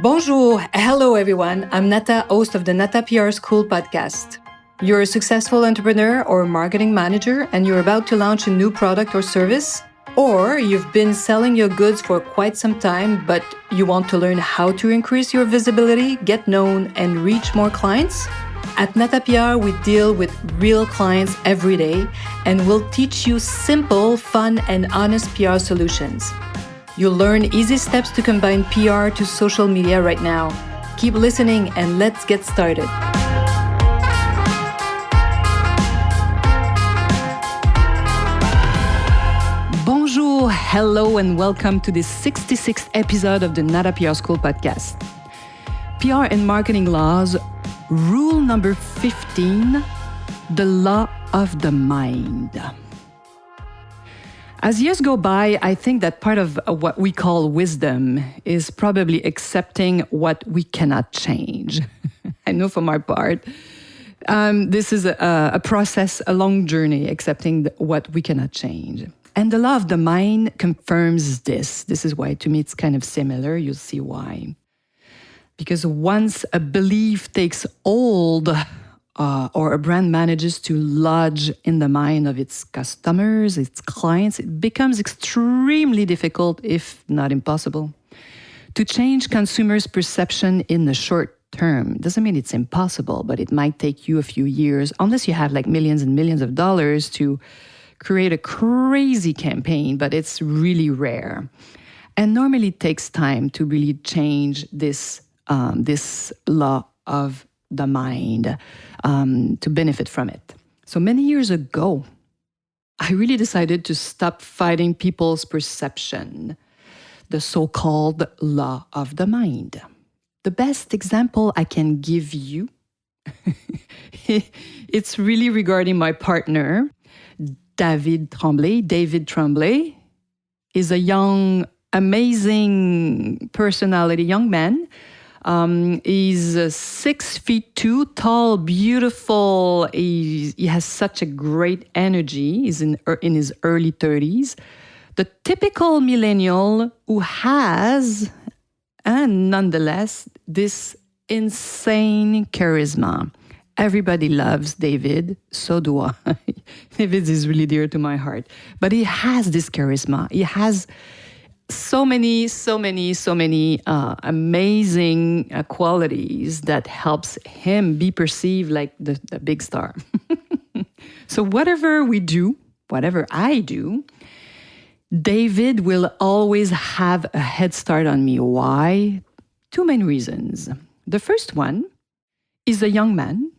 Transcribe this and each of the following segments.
Bonjour, hello everyone. I'm Nata, host of the Nata PR School podcast. You're a successful entrepreneur or marketing manager and you're about to launch a new product or service, or you've been selling your goods for quite some time, but you want to learn how to increase your visibility, get known, and reach more clients? At Nata PR, we deal with real clients every day and we'll teach you simple, fun, and honest PR solutions. You'll learn easy steps to combine PR to social media right now. Keep listening and let's get started. Bonjour, hello, and welcome to the 66th episode of the Nata PR School podcast. PR and marketing laws, rule number 15, the law of the mind. As years go by, I think that part of what we call wisdom is probably accepting what we cannot change. I know for my part, this is a process, a long journey, accepting what we cannot change. And the law of the mind confirms this. This is why, to me, it's kind of similar. You'll see why. Because once a belief takes hold, or a brand manages to lodge in the mind of its customers, its clients, it becomes extremely difficult, if not impossible, to change consumers' perception in the short term. Doesn't mean it's impossible, but it might take you a few years, unless you have like millions and millions of dollars to create a crazy campaign, but it's really rare. And normally it takes time to really change this law of the mind to benefit from it. So many years ago, I really decided to stop fighting people's perception, the so-called law of the mind. The best example I can give you, it's really regarding my partner, David Tremblay is a young, amazing personality, young man. He's 6'2", tall, beautiful. He has such a great energy. He's in his early 30s. The typical millennial who has, and nonetheless, this insane charisma. Everybody loves David. So do I. David is really dear to my heart. But he has this charisma. He has so many amazing qualities that helps him be perceived like the big star. So whatever I do, David will always have a head start on me. Why? Two main reasons. The first one is a young man.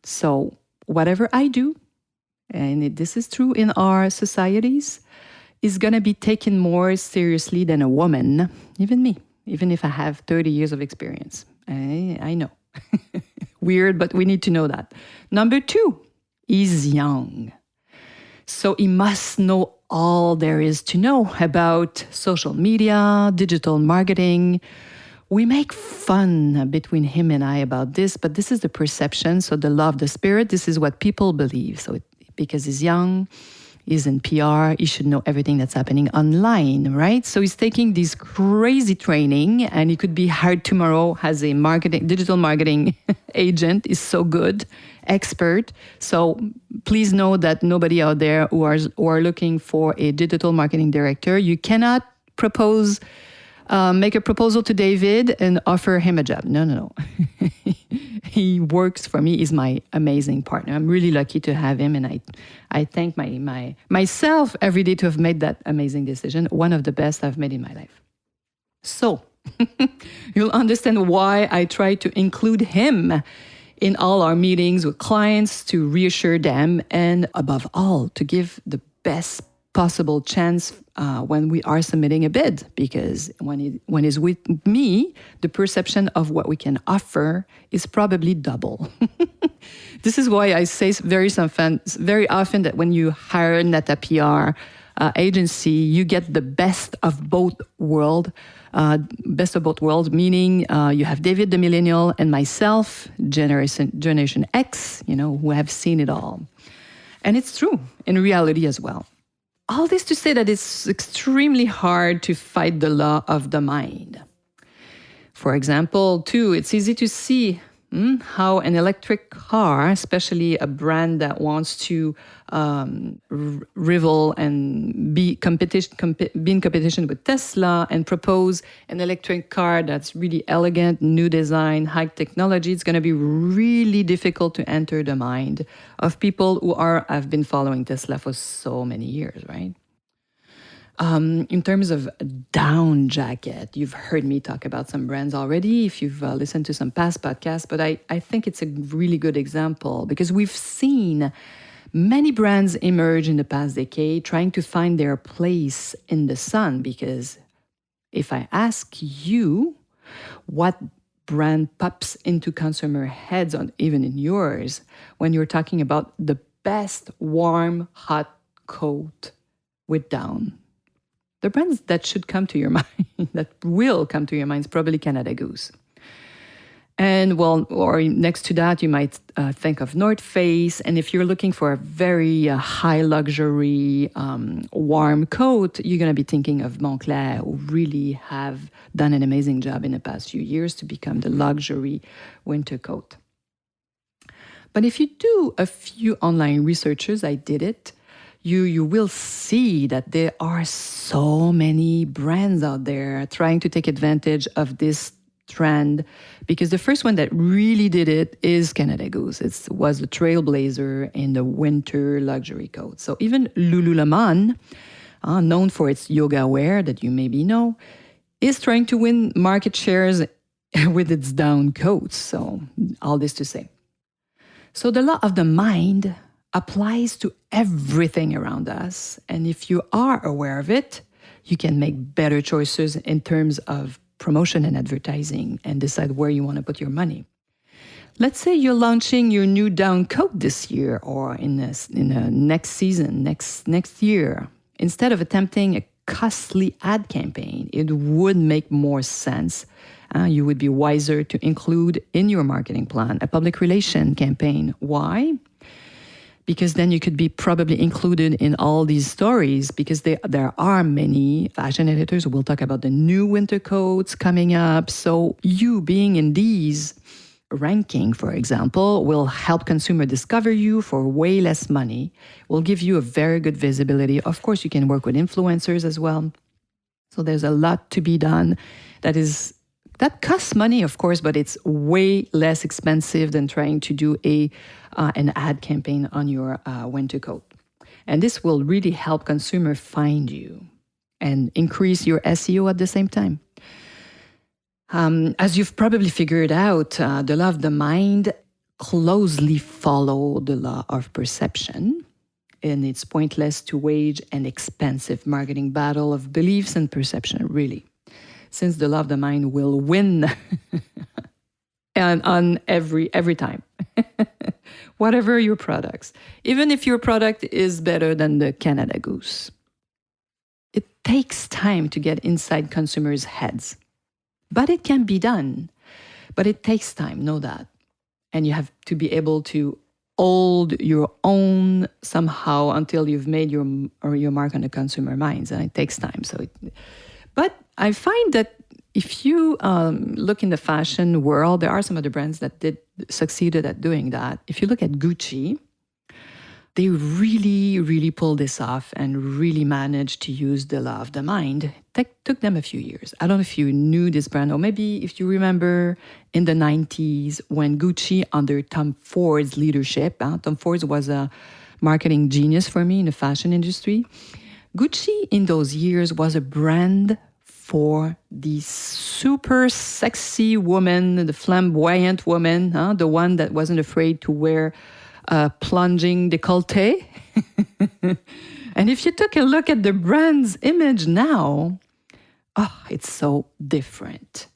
So whatever I do, and this is true in our societies, is going to be taken more seriously than a woman, even me, even if I have 30 years of experience. I know. Weird, but we need to know that. Number two, he's young. So he must know all there is to know about social media, digital marketing. We make fun between him and I about this, but this is the perception. So the law of the spirit, this is what people believe. So because he's young, he's in PR, he should know everything that's happening online, right? So he's taking this crazy training and he could be hired tomorrow as a digital marketing agent. Is so good, expert. So please know that nobody out there who are looking for a digital marketing director, you cannot make a proposal to David and offer him a job. No. He works for me. He's my amazing partner. I'm really lucky to have him, and I thank myself every day to have made that amazing decision, one of the best I've made in my life. So you'll understand why I try to include him in all our meetings with clients to reassure them, and above all, to give the best possible chance when we are submitting a bid, because when he's with me, the perception of what we can offer is probably double. This is why I say very often that when you hire Nata PR agency, you get the best of both worlds. Meaning you have David the millennial and myself, Generation X, who have seen it all. And it's true in reality as well. All this to say that it's extremely hard to fight the law of the mind. For example, too, it's easy to see how an electric car, especially a brand that wants to rival and be in competition with Tesla and propose an electric car that's really elegant, new design, high technology, it's going to be really difficult to enter the mind of people who have been following Tesla for so many years, right? In terms of down jacket, you've heard me talk about some brands already if you've listened to some past podcasts, but I think it's a really good example because we've seen many brands emerge in the past decade trying to find their place in the sun. Because if I ask you what brand pops into consumer heads, even in yours, when you're talking about the best warm, hot coat with down, the brands that should come to your mind, that will come to your mind, is probably Canada Goose. And well, or next to that, you might think of North Face. And if you're looking for a very high luxury warm coat, you're going to be thinking of Moncler, who really have done an amazing job in the past few years to become the luxury winter coat. But if you do a few online researches, I did it, you will see that there are so many brands out there trying to take advantage of this trend, because the first one that really did it is Canada Goose. It was the trailblazer in the winter luxury coat. So even Lululemon, known for its yoga wear that you maybe know, is trying to win market shares with its down coats. So all this to say. So the law of the mind applies to everything around us. And if you are aware of it, you can make better choices in terms of promotion and advertising and decide where you want to put your money. Let's say you're launching your new down coat this year or in a next season, next year. Instead of attempting a costly ad campaign, it would make more sense. You would be wiser to include in your marketing plan a public relation campaign. Why? Because then you could be probably included in all these stories, because there are many fashion editors who will talk about the new winter coats coming up. So you being in these ranking, for example, will help consumer discover you for way less money, will give you a very good visibility. Of course, you can work with influencers as well. So there's a lot to be done that costs money, of course, but it's way less expensive than trying to do an ad campaign on your winter coat. And this will really help consumer find you and increase your SEO at the same time. As you've probably figured out, the law of the mind closely follow the law of perception. And it's pointless to wage an expensive marketing battle of beliefs and perception, really, since the law of the mind will win and on every time. Whatever your products, even if your product is better than the Canada Goose. It takes time to get inside consumers' heads, but it can be done. But it takes time, know that. And you have to be able to hold your own somehow until you've made your mark on the consumer minds, and it takes time. But I find that if you look in the fashion world, there are some other brands that succeeded at doing that. If you look at Gucci, they really, really pulled this off and really managed to use the law of the mind. It took them a few years. I don't know if you knew this brand, or maybe if you remember in the 90s when Gucci, under Tom Ford's leadership, Tom Ford was a marketing genius for me in the fashion industry. Gucci in those years was a brand for the super sexy woman, the flamboyant woman, the one that wasn't afraid to wear a plunging décolleté. And if you took a look at the brand's image now, it's so different.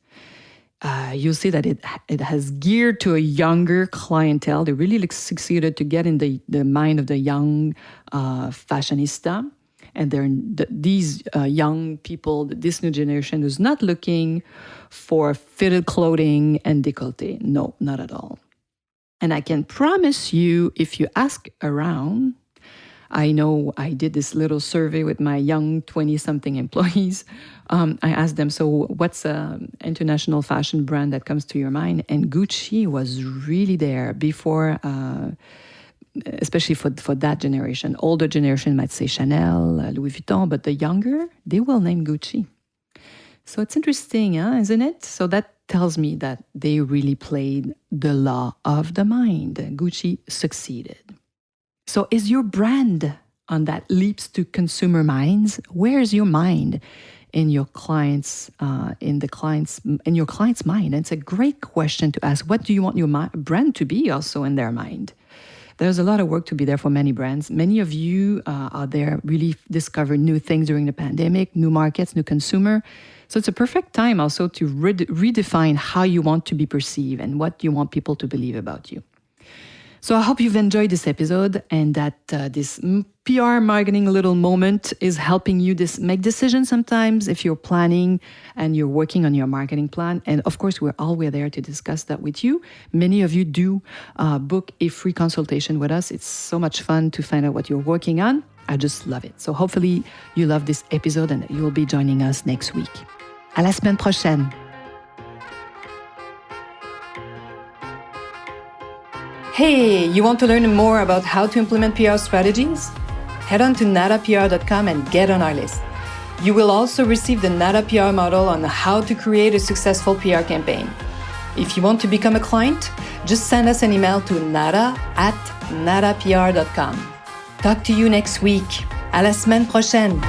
You'll see that it has geared to a younger clientele. They really succeeded to get in the mind of the young fashionista. And these young people, this new generation, who's not looking for fitted clothing and décolleté. No, not at all. And I can promise you, if you ask around, I know I did this little survey with my young 20-something employees. I asked them, so what's an international fashion brand that comes to your mind? And Gucci was really there before, especially for that generation. Older generation might say Chanel, Louis Vuitton, but the younger, they will name Gucci. So it's interesting, isn't it? So that tells me that they really played the law of the mind. Gucci succeeded. So is your brand on that leaps to consumer minds? Where's your mind in your client's in your client's mind? And it's a great question to ask. What do you want your brand to be also in their mind? There's a lot of work to be there for many brands. Many of you out there really discovered new things during the pandemic, new markets, new consumer. So it's a perfect time also to redefine how you want to be perceived and what you want people to believe about you. So I hope you've enjoyed this episode and that this PR marketing little moment is helping you make decisions sometimes if you're planning and you're working on your marketing plan. And of course, we're always there to discuss that with you. Many of you do book a free consultation with us. It's so much fun to find out what you're working on. I just love it. So hopefully you love this episode and you'll be joining us next week. À la semaine prochaine. Hey, you want to learn more about how to implement PR strategies? Head on to natapr.com and get on our list. You will also receive the Nata PR model on how to create a successful PR campaign. If you want to become a client, just send us an email to nata@natapr.com. Talk to you next week. À la semaine prochaine.